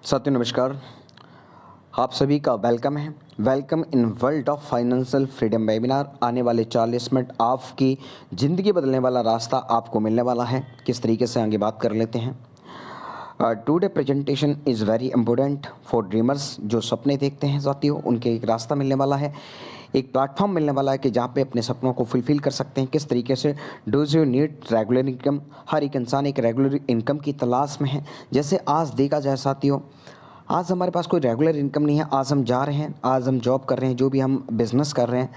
साथियों नमस्कार। आप सभी का वेलकम है। Welcome in world of financial freedom webinar. आने वाले 40 मिनट आपकी ज़िंदगी बदलने वाला रास्ता आपको मिलने वाला है। किस तरीके से आगे बात कर लेते हैं। Today presentation is very important for dreamers. जो सपने देखते हैं साथियों, उनके एक रास्ता मिलने वाला है, एक प्लेटफॉर्म मिलने वाला है कि जहाँ पे अपने सपनों को फुलफिल कर सकते हैं। किस तरीके से does you need regular income. हर एक इंसान एक रेगुलर इनकम की तलाश में है। जैसे आज देखा जाए साथियों, आज हमारे पास कोई रेगुलर इनकम नहीं है। आज हम जा रहे हैं, आज हम जॉब कर रहे हैं, जो भी हम बिज़नेस कर रहे हैं,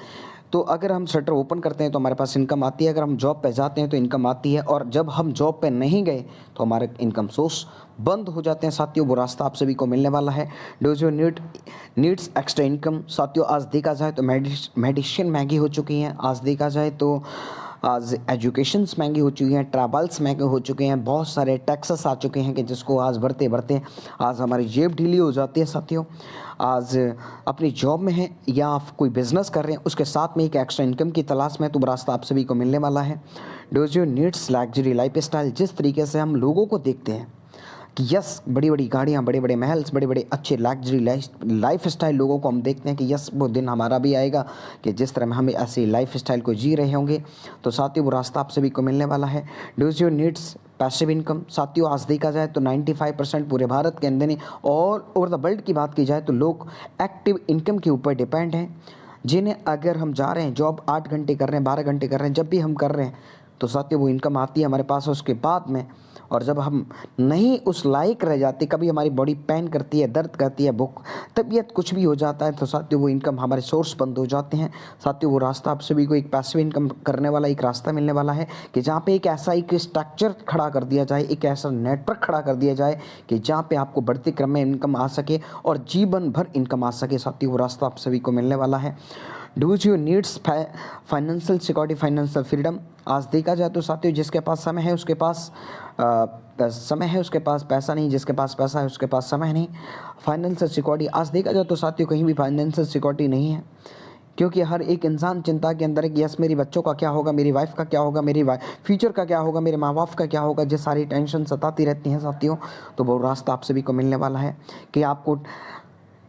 तो अगर हम शटर ओपन करते हैं तो हमारे पास इनकम आती है। अगर हम जॉब पे जाते हैं तो इनकम आती है, और जब हम जॉब पे नहीं गए तो हमारे इनकम सोर्स बंद हो जाते हैं। साथियों वो रास्ता आप सभी को मिलने वाला है। Dose you needs extra income. साथियों आज देखा जाए तो मेडिसिन महंगी हो चुकी हैं। आज देखा जाए तो आज एजुकेशंस महंगी हो चुकी हैं, ट्रैवल्स महंगे हो चुके हैं, बहुत सारे टैक्सेस आ चुके हैं कि जिसको आज भरते भरते आज हमारी जेब ढीली हो जाती है। साथियों आज अपनी जॉब में है या आप कोई बिज़नेस कर रहे हैं, उसके साथ में एक एक्स्ट्रा इनकम की तलाश में, तो रास्ता आप सभी को मिलने वाला है। Dose you needs luxury life style. जिस तरीके से हम लोगों को देखते हैं कि यस बड़ी बड़ी गाड़ियाँ, बड़े बड़े महल्स, बड़े बड़े अच्छे लग्जरी लाइफ स्टाइल लोगों को हम देखते हैं कि यस वो दिन हमारा भी आएगा कि जिस तरह हम ऐसी लाइफ स्टाइल को जी रहे होंगे। तो साथियों वो रास्ता आप सभी को मिलने वाला है। Does your needs passive income. साथियों आज देखा जाए तो 95% पूरे भारत के अंदर नहीं, ऑल ओवर द वर्ल्ड की बात की जाए तो लोग एक्टिव इनकम के ऊपर डिपेंड हैं, जिन्हें अगर हम जा रहे हैं जॉब 8 घंटे कर रहे हैं, 12 घंटे कर रहे हैं, जब भी हम कर रहे हैं तो साथियों वो इनकम आती है हमारे पास उसके बाद में। और जब हम नहीं उस लायक रह जाते, कभी हमारी बॉडी पेन करती है, दर्द करती है, भूख, तबीयत कुछ भी हो जाता है, तो साथियों वो इनकम हमारे सोर्स बंद हो जाते हैं। साथियों वो रास्ता आप सभी को एक पैसिव इनकम करने वाला एक रास्ता मिलने वाला है कि जहाँ पे एक ऐसा एक स्ट्रक्चर खड़ा कर दिया जाए, एक ऐसा नेटवर्क खड़ा कर दिया जाए कि जहाँ पे आपको बढ़ते क्रम में इनकम आ सके और जीवन भर इनकम आ सके। साथियों वो रास्ता आप सभी को मिलने वाला है। Does you needs financial security, financial freedom. आज देखा जाए तो साथियों जिसके पास समय है उसके पास समय है, उसके पास पैसा नहीं, जिसके पास पैसा है उसके पास समय नहीं। फाइनेंशियल सिक्योरिटी आज देखा जाए तो साथियों कहीं भी फाइनेंशियल सिक्योरिटी नहीं है, क्योंकि हर एक इंसान चिंता के अंदर है कि यस मेरी बच्चों का क्या होगा, मेरी वाइफ का क्या होगा, मेरी फ्यूचर का क्या होगा, मेरे माँ बाप का क्या होगा। जो सारी टेंशन सताती रहती हैं साथियों, तो वो रास्ता आप सभी को मिलने वाला है कि आपको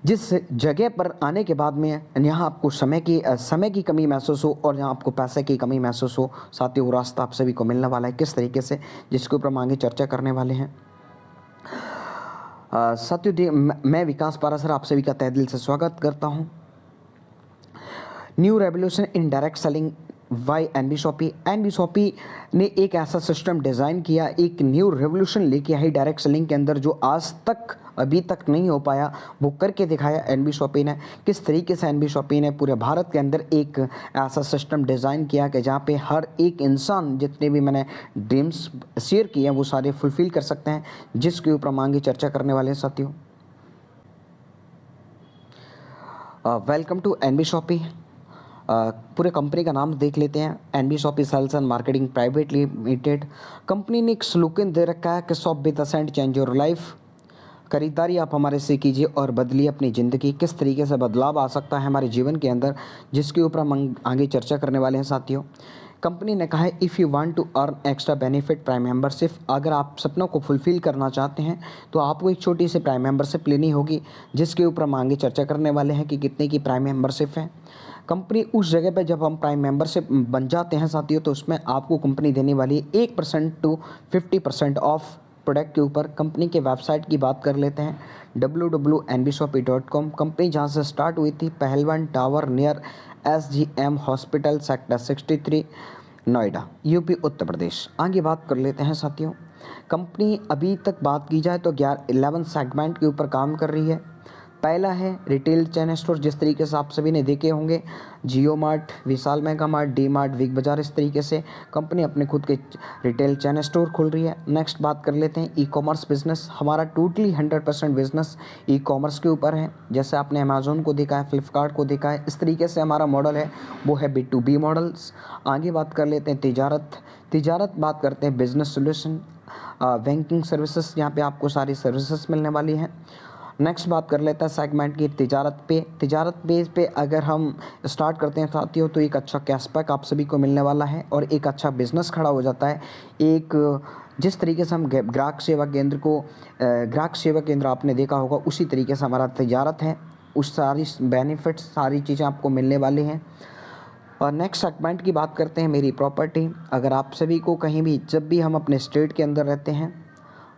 जिस जगह पर आने के बाद में यहाँ आपको समय की कमी महसूस हो और यहाँ आपको पैसे की कमी महसूस हो, साथियों वो रास्ता आप सभी को मिलने वाला है। किस तरीके से, जिसके ऊपर हम आगे चर्चा करने वाले हैं। साथियों मैं विकास पारासर आप सभी का तहे दिल से स्वागत करता हूँ। New revolution in direct selling by NB Shoppy. NB Shoppy ने एक ऐसा सिस्टम डिज़ाइन किया, एक न्यू रेवोल्यूशन लेके आई डायरेक्ट सेलिंग के अंदर, जो आज तक अभी तक नहीं हो पाया, वो करके दिखाया एनबी शॉपी ने। किस तरीके से एनबी शॉपी ने पूरे भारत के अंदर एक ऐसा सिस्टम डिज़ाइन किया कि जहाँ पे हर एक इंसान जितने भी मैंने ड्रीम्स शेयर किए हैं वो सारे फुलफिल कर सकते हैं, जिसके ऊपर हम आगे चर्चा करने वाले हैं। साथियों वेलकम टू एनबी शॉपी। पूरे कंपनी का नाम देख लेते हैं। NB Shoppy sales and marketing private limited. Company ने एक स्लोगन दे रखा है कि shop with a cent change your life. खरीदारी आप हमारे से कीजिए और बदलिए अपनी ज़िंदगी। किस तरीके से बदलाव आ सकता है हमारे जीवन के अंदर, जिसके ऊपर हम आगे चर्चा करने वाले हैं। साथियों कंपनी ने कहा है if you want to earn extra benefit prime membership. अगर आप सपनों को फुलफिल करना चाहते हैं तो आपको एक छोटी सी प्राइम मेंबरशिप लेनी होगी, जिसके ऊपर हम आगे चर्चा करने वाले हैं कि कितने की प्राइम मेंबरशिप है। कंपनी उस जगह पे जब हम प्राइम मेंबरशिप बन जाते हैं साथियों, तो उसमें आपको कंपनी देने वाली है 1% टू 50% ऑफ प्रोडक्ट के ऊपर। कंपनी के वेबसाइट की बात कर लेते हैं, www.nbshopee.com। कंपनी जहाँ से स्टार्ट हुई थी, Pahalwan tower near SGM hospital sector 63 Noida UP Uttar Pradesh. आगे बात कर लेते हैं साथियों। कंपनी अभी तक बात की जाए तो 11 सेगमेंट के ऊपर काम कर रही है। पहला है रिटेल चैन स्टोर, जिस तरीके से आप सभी ने देखे होंगे, Jio mart, Vishal mega mart, D mart, big Bazaar. इस तरीके से कंपनी अपने खुद के रिटेल चैन स्टोर खोल रही है। नेक्स्ट बात कर लेते हैं ई कॉमर्स बिजनेस। हमारा टोटली 100% बिजनेस ई कॉमर्स के ऊपर है। जैसे आपने अमेजोन को देखा है, फ्लिपकार्ट को देखा है, इस तरीके से हमारा मॉडल है, वो है B2B मॉडल्स। आगे बात कर लेते हैं तिजारत बात करते हैं बिजनेस सोल्यूशन, बैंकिंग सर्विसेज, यहाँ पे आपको सारी सर्विसेज मिलने वाली हैं। नेक्स्ट बात कर लेते हैं सेगमेंट की तिजारत बेस पे अगर हम स्टार्ट करते हैं साथियों, तो एक अच्छा कैशबैक आप सभी को मिलने वाला है और एक अच्छा बिजनेस खड़ा हो जाता है। एक जिस तरीके से हम ग्राहक सेवा केंद्र को ग्राहक सेवा केंद्र आपने देखा होगा, उसी तरीके से हमारा तजारत है, उस सारी बेनिफिट्स सारी चीज़ें आपको मिलने वाली हैं। और नेक्स्ट सेगमेंट की बात करते हैं, मेरी प्रॉपर्टी। अगर आप सभी को कहीं भी जब भी हम अपने स्टेट के अंदर रहते हैं,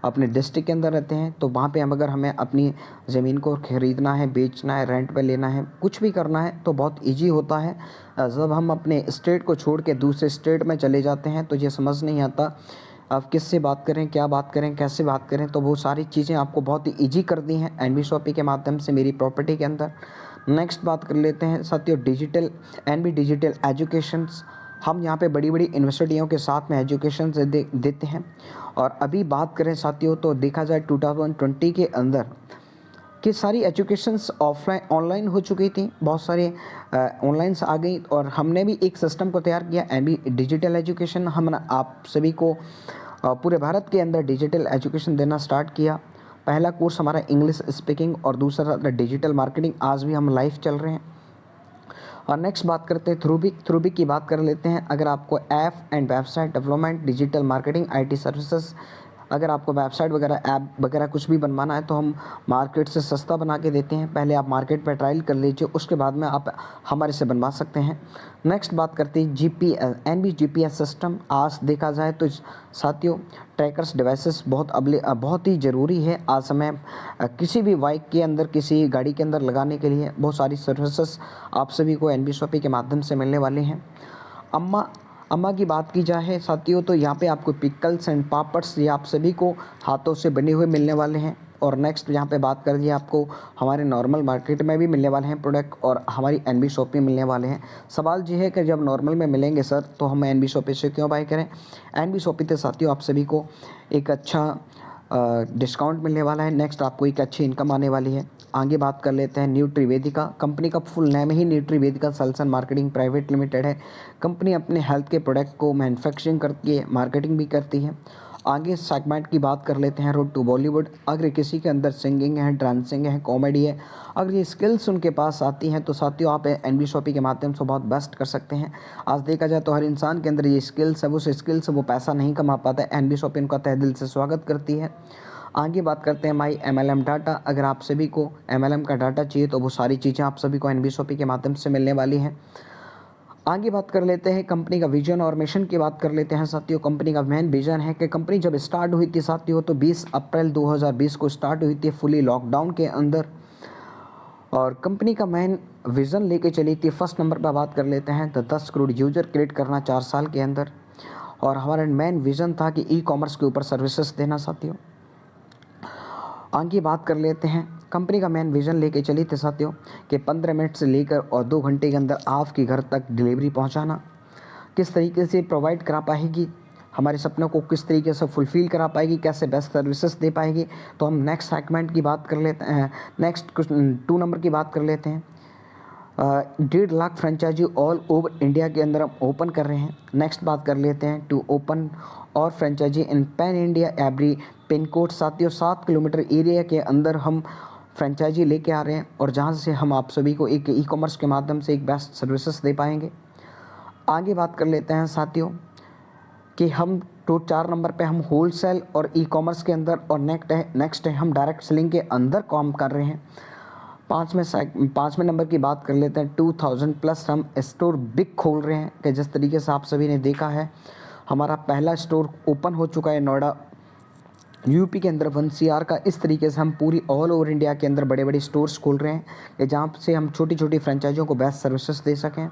अपने डिस्ट्रिक्ट के अंदर रहते हैं, तो वहाँ पे हम अगर हमें अपनी ज़मीन को ख़रीदना है, बेचना है, रेंट पे लेना है, कुछ भी करना है तो बहुत इजी होता है। जब हम अपने स्टेट को छोड़ के दूसरे स्टेट में चले जाते हैं तो ये समझ नहीं आता आप किससे बात करें, क्या बात करें, कैसे बात करें। तो वो सारी चीज़ें आपको बहुत ही ईजी कर दी हैं एनबी शॉपी के माध्यम से मेरी प्रॉपर्टी के अंदर। नेक्स्ट बात कर लेते हैं साथियों, डिजिटल एनबी डिजिटल एजुकेशंस। हम यहाँ पे बड़ी बड़ी यूनिवर्सिटियों के साथ में एजुकेशन देते हैं। और अभी बात करें साथियों तो देखा जाए 2020 के अंदर कि सारी एजुकेशंस ऑफलाइन ऑनलाइन हो चुकी थी, बहुत सारी ऑनलाइन आ गई। और हमने भी एक सिस्टम को तैयार किया एनबी डिजिटल एजुकेशन। हम आप सभी को पूरे भारत के अंदर डिजिटल एजुकेशन देना स्टार्ट किया। पहला कोर्स हमारा इंग्लिश स्पीकिंग और दूसरा डिजिटल मार्केटिंग, आज भी हम लाइव चल रहे हैं। और नेक्स्ट बात करते हैं थ्रूबिक की बात कर लेते हैं। अगर आपको app and website development, digital marketing, IT services, अगर आपको वेबसाइट वगैरह ऐप वगैरह कुछ भी बनवाना है तो हम मार्केट से सस्ता बना के देते हैं। पहले आप मार्केट पर ट्रायल कर लीजिए, उसके बाद में आप हमारे से बनवा सकते हैं। नेक्स्ट बात करते हैं जीपीएस एनबी जीपीएस सिस्टम। आज देखा जाए तो साथियों ट्रैकर्स डिवाइसेस बहुत ही ज़रूरी है। आज हमें किसी भी बाइक के अंदर, किसी गाड़ी के अंदर लगाने के लिए बहुत सारी सर्विसेज आप सभी को एनबी शॉपी के माध्यम से मिलने वाले हैं। अम्मा की बात की जाए साथियों तो यहाँ पे आपको पिकल्स एंड पापड्स ये आप सभी को हाथों से बने हुए मिलने वाले हैं। और नेक्स्ट यहाँ पे बात कर दिए आपको हमारे नॉर्मल मार्केट में भी मिलने वाले हैं प्रोडक्ट और हमारी एनबी शॉप में मिलने वाले हैं। सवाल ये है कि जब नॉर्मल में मिलेंगे सर तो हम एनबी शॉप से क्यों बाय करें। एनबी शॉप से साथियों आप सभी को एक अच्छा डिस्काउंट मिलने वाला है। नेक्स्ट आपको एक अच्छी इनकम आने वाली है। आगे बात कर लेते हैं न्यूट्रीवेदिका। कंपनी का फुल नेम ही Nutrivedika sales and marketing private limited है। कंपनी अपने हेल्थ के प्रोडक्ट को मैन्युफैक्चरिंग करती है, मार्केटिंग भी करती है। आगे सेगमेंट की बात कर लेते हैं रोड टू बॉलीवुड। अगर किसी के अंदर सिंगिंग है, डांसिंग है, कॉमेडी है, अगर ये स्किल्स उनके पास आती हैं तो साथियों आप एनबी शॉपी के माध्यम से बहुत बेस्ट कर सकते हैं। आज देखा जाए तो हर इंसान के अंदर ये स्किल्स है, उस स्किल्स से वो पैसा नहीं कमा पाता है। एनबी शॉपी उनका तहे दिल से स्वागत करती है। आगे बात करते हैं माई एमएलएम डाटा। अगर आप सभी को एमएलएम का डाटा चाहिए तो वो सारी चीज़ें आप सभी को एनबी शॉपी के माध्यम से मिलने वाली हैं। आगे बात कर लेते हैं कंपनी का विजन और मिशन की बात कर लेते हैं साथियों। कंपनी का मेन विजन है कि कंपनी जब स्टार्ट हुई थी साथियों तो 20 अप्रैल 2020 को स्टार्ट हुई थी फुली लॉकडाउन के अंदर। और कंपनी का मेन विज़न लेके चली थी। फर्स्ट नंबर पर बात कर लेते हैं तो 10 करोड़ यूजर क्रिएट करना 4 साल के अंदर। और हमारा मेन विज़न था कि ई कॉमर्स के ऊपर सर्विसेज देना साथियों। आगे बात कर लेते हैं कंपनी का मेन विज़न लेके चली थी साथियों कि 15 मिनट से लेकर और 2 घंटे के अंदर आपके घर तक डिलीवरी पहुंचाना। किस तरीके से प्रोवाइड करा पाएगी, हमारे सपनों को किस तरीके से फुलफ़िल करा पाएगी, कैसे बेस्ट सर्विसेज दे पाएगी। तो हम नेक्स्ट सेगमेंट की बात कर लेते हैं, नेक्स्ट 2 नंबर की बात कर लेते हैं। 1.5 lakh franchise all over India के अंदर हम ओपन कर रहे हैं। नेक्स्ट बात कर लेते हैं टू ओपन और franchise in pan India every pin code. साथियों 7 किलोमीटर एरिया के अंदर हम फ्रेंचाइजी लेके आ रहे हैं और जहां से हम आप सभी को एक ई कॉमर्स के माध्यम से एक बेस्ट सर्विसेज दे पाएंगे। आगे बात कर लेते हैं साथियों कि हम 4 नंबर पे हम होलसेल और ई कॉमर्स के अंदर और नेक्स्ट है हम डायरेक्ट सेलिंग के अंदर काम कर रहे हैं। 5वें नंबर की बात कर लेते हैं 2000 प्लस हम स्टोर बिग खोल रहे हैं कि जिस तरीके से आप सभी ने देखा है हमारा पहला स्टोर ओपन हो चुका है नोएडा यूपी के अंदर 1 CR का। इस तरीके से हम पूरी ऑल ओवर इंडिया के अंदर बड़े बड़े स्टोर्स खोल रहे हैं कि जहाँ से हम छोटी छोटी फ्रेंचाइजियों को बेस्ट सर्विसेज दे सकें।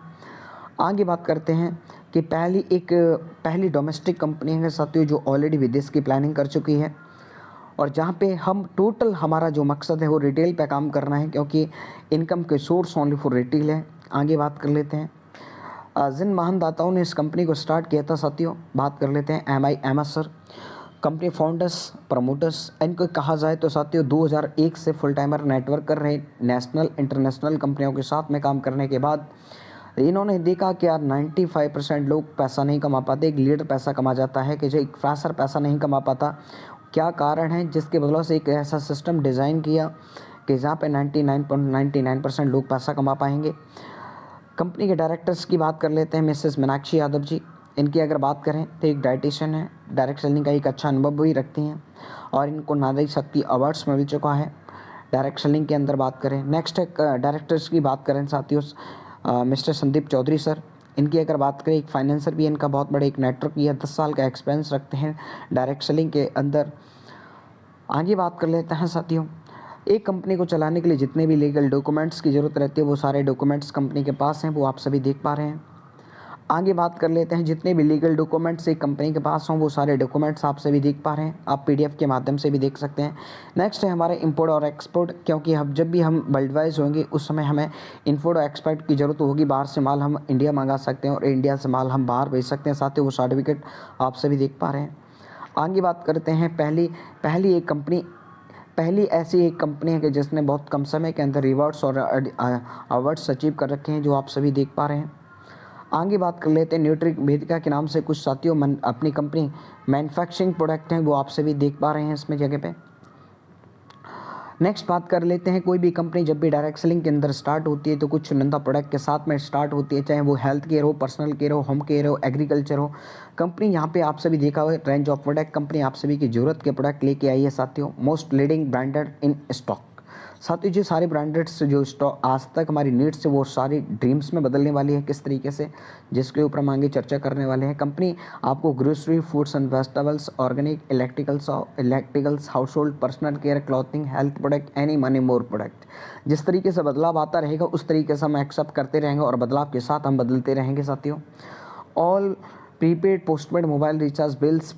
आगे बात करते हैं कि पहली डोमेस्टिक कंपनी है साथियों जो ऑलरेडी विदेश की प्लानिंग कर चुकी है और जहाँ पे हम टोटल हमारा जो मकसद है वो रिटेल पे काम करना है क्योंकि इनकम के सोर्स ओनली फॉर रिटेल है। आगे बात कर लेते हैं जिन महान दाताओं ने इस कंपनी को स्टार्ट किया था साथियों, बात कर लेते हैं MIMS sir. Company founders promoters इनको कहा जाए तो साथियों 2001 से फुल टाइमर नेटवर्क कर रहे नेशनल इंटरनेशनल कंपनियों के साथ में काम करने के बाद इन्होंने देखा कि यार 95% लोग पैसा नहीं कमा पाते, एक लीडर पैसा कमा जाता है कि जो एक फ्रेशर पैसा नहीं कमा पाता। क्या कारण है जिसके बदौलत से एक ऐसा सिस्टम डिज़ाइन किया कि जहाँ पे 99.99% लोग पैसा कमा पाएंगे। कंपनी के डायरेक्टर्स की बात कर लेते हैं मिसेस मीनाक्षी यादव जी। इनकी अगर बात करें तो एक डाइटिशियन है, डायरेक्ट सेलिंग का एक अच्छा अनुभव भी रखती हैं और इनको नारी शक्ति अवार्ड्स मिल चुका है डायरेक्ट सेलिंग के अंदर बात करें। नेक्स्ट है डायरेक्टर्स की बात करें साथियों, मिस्टर संदीप चौधरी सर। इनकी अगर बात करें, एक फाइनेंसर भी इनका बहुत बड़ा एक नेटवर्क भी है, 10 साल का एक्सपीरियंस रखते हैं डायरेक्ट सेलिंग के अंदर। आगे बात कर लेते हैं साथियों, एक कंपनी को चलाने के लिए जितने भी लीगल डॉक्यूमेंट्स की ज़रूरत रहती है वो सारे डॉक्यूमेंट्स कंपनी के पास हैं, वो आप सभी देख पा रहे हैं। आगे बात कर लेते हैं, जितने भी लीगल डॉक्यूमेंट्स एक कंपनी के पास हों वो सारे डॉक्यूमेंट्स आप सभी देख पा रहे हैं, आप पीडीएफ के माध्यम से भी देख सकते हैं। नेक्स्ट है हमारे इंपोर्ट और एक्सपोर्ट, क्योंकि हम जब भी हम वर्ल्ड वाइज होंगे उस समय हमें इंपोर्ट और एक्सपोर्ट की ज़रूरत होगी, बाहर से माल हम इंडिया मंगा सकते हैं और इंडिया से माल हम बाहर भेज सकते हैं, साथ ही वो सर्टिफिकेट आप सभी देख पा रहे हैं। आगे बात करते हैं, पहली ऐसी एक कंपनी है कि जिसने बहुत कम समय के अंदर रिवॉर्ड्स और अवार्ड्स अचीव कर रखे हैं, जो आप सभी देख पा रहे हैं। आगे बात कर लेते हैं, न्यूट्री वेदिका के नाम से कुछ साथियों अपनी कंपनी मैन्युफैक्चरिंग प्रोडक्ट हैं, वो आप सभी देख पा रहे हैं इसमें जगह पे। नेक्स्ट बात कर लेते हैं, कोई भी कंपनी जब भी डायरेक्ट सेलिंग के अंदर स्टार्ट होती है तो कुछ चुनिंदा प्रोडक्ट के साथ में स्टार्ट होती है, चाहे वो हेल्थ केयर हो, पर्सनल केयर हो, होम केयर हो, एग्रीकल्चर हो। कंपनी यहाँ पे आप सभी देखा हुआ रेंज ऑफ प्रोडक्ट कंपनी आप सभी की जरूरत के प्रोडक्ट लेके आई है साथियों, most leading branded in stock. साथियों जो सारे ब्रांडेड्स जो स्टॉक आज तक हमारी नीड्स से वो सारी ड्रीम्स में बदलने वाली है किस तरीके से, जिसके ऊपर हम आगे चर्चा करने वाले हैं। कंपनी आपको grocery, foods and vegetables, organic, electricals, house hold, personal care, clothing, health product, any money more product, जिस तरीके से बदलाव आता रहेगा उस तरीके से हम एक्सेप्ट करते रहेंगे और बदलाव के साथ हम बदलते रहेंगे साथियों। All prepaid, postpaid, mobile recharge, bills,